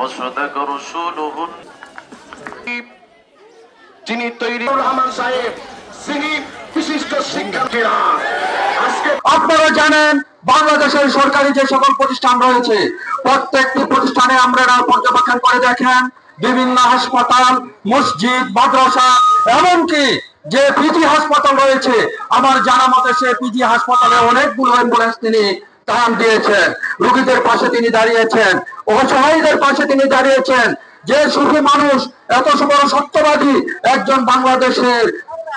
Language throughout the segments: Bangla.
وصدق رسوله যিনি তৈরি রহমান সাহেব যিনি বিশিষ্ট শিক্ষার্থীরা আজকে আপনারা জানেন বাংলাদেশের সরকারি যে সকল প্রতিষ্ঠান রয়েছে প্রত্যেকটি প্রতিষ্ঠানে আপনারা পর্যবেক্ষণ করে দেখেন বিভিন্ন হাসপাতাল, মসজিদ, মাদ্রাসা, এমনকি যে পিজি হাসপাতাল রয়েছে, আমার জানা মতে সে পিজি হাসপাতালে অনেকগুলো অ্যাম্বুলেন্স তিনি দান দিয়েছেন, রোগীদের পাশে তিনি দাঁড়িয়েছেন, অসহায়দের পাশে তিনি দাঁড়িয়েছেন। যে সুখী মানুষ, এত বড় সত্যবাদী একজন বাংলাদেশের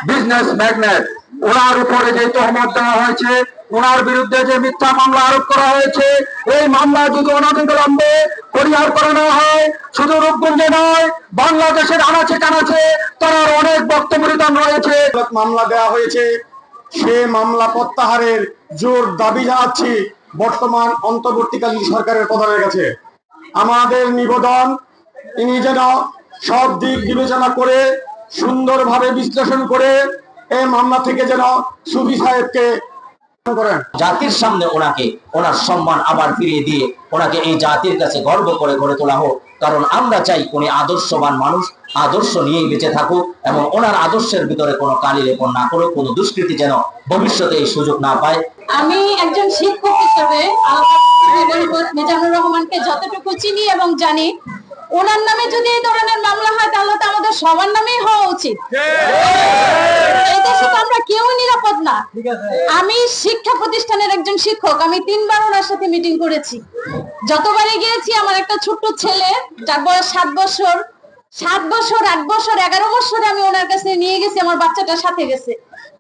বিজনেস ম্যাগনেট, ওনার উপরে যে তহমত দেওয়া হয়েছে, ওনার বিরুদ্ধে যে মিথ্যা মামলা আরোপ করা হয়েছে, এই মামলা যদি অনতিবিলম্বে পরিহার করে নেওয়া হয়, শুধু রূপগঞ্জে নয় বাংলাদেশের আনাচে কানাচে তার অনেক বক্তব্য রয়েছে। মামলা দেওয়া হয়েছে, সে মামলা প্রত্যাহারের জোর দাবি জানাচ্ছি বর্তমান অন্তর্বর্তীকালীন সরকারের প্রধানের কাছে। আমাদের নিবেদন, ইনি যেন সব দিক বিবেচনা করে সুন্দরভাবে বিশ্লেষণ করে এই মামলা থেকে যেন সুফি সাহেবকে করেন। জাতির সামনে ওনাকে ওনার সম্মান আবার ফিরিয়ে দিয়ে ওনাকে এই জাতির কাছে গর্ব করে গড়ে তোলা হোক। কারণ আমরা চাই উনি আদর্শবান মানুষ, আদর্শ নিয়েই বেঁচে থাকুক এবং ওনার আদর্শের ভিতরে কোনো কালি লেপন না করুক, কোনো দুষ্কৃতি যেন ভবিষ্যতে এই সুযোগ না পায়। আমি একজন শিক্ষক হিসেবে মিজানুর রহমানকে যতটুকু চিনি এবং জানি, ওনার নামে যদি এই ধরনের মামলা হয় তাহলে তো আমাদের সবার নামেই হওয়া উচিত। এই দেশে তো আমরা কেউ নিরাপদ না। আমি শিক্ষা প্রতিষ্ঠানের একজন শিক্ষক, আমি 3 বার ওনার সাথে মিটিং করেছি। যতবারই গিয়েছি আমার একটা ছোট্ট ছেলে যার বয়স 7 বছর, 8 বছর 11 বছরে আমি ওনার কাছে নিয়ে গেছি, আমার বাচ্চাটার সাথে গেছে।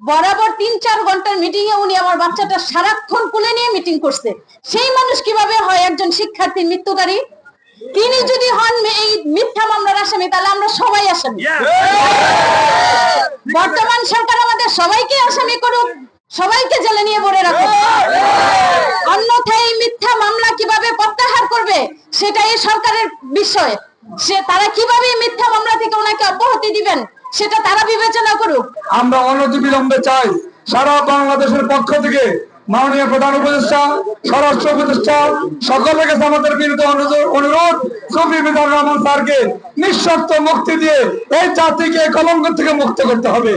বরাবর 3-4 ঘন্টার মিটিং এ উনি আমার বাচ্চাটা সারাক্ষণ কোলে নিয়ে মিটিং করছে। সেই মানুষ কিভাবে হয় একজন শিক্ষার্থীর মৃত্যুকারী? তিনি যদি হন এই মিথ্যা মামলার আসামি, তাহলে আমরা সবাই আসামি। বর্তমান সরকার আমাদের সবাইকে আসামি করুক, সবাইকে জেলে নিয়ে ভরে রাখুক, অন্যথায় এই মিথ্যা মামলা কিভাবে প্রত্যাহার করবে সেটাই সরকারের বিষয়। তারা কিভাবে মিথ্যা মামলা থেকে ওনাকে অব্যাহতি দিবেন সেটা তারা বিবেচনা করুক। আমরা অনতিবিলম্বে চাই সারা বাংলাদেশের পক্ষ থেকে মাননীয় প্রধান উপদেষ্টা, স্বরাষ্ট্র উপদেষ্টা সকলের কাছে আমাদের বিরুদ্ধে অনুরোধ, সুফি মিজানুর রহমান স্যারকে নিঃশর্ত মুক্তি দিয়ে এই জাতিকে কলঙ্ক থেকে মুক্ত করতে হবে।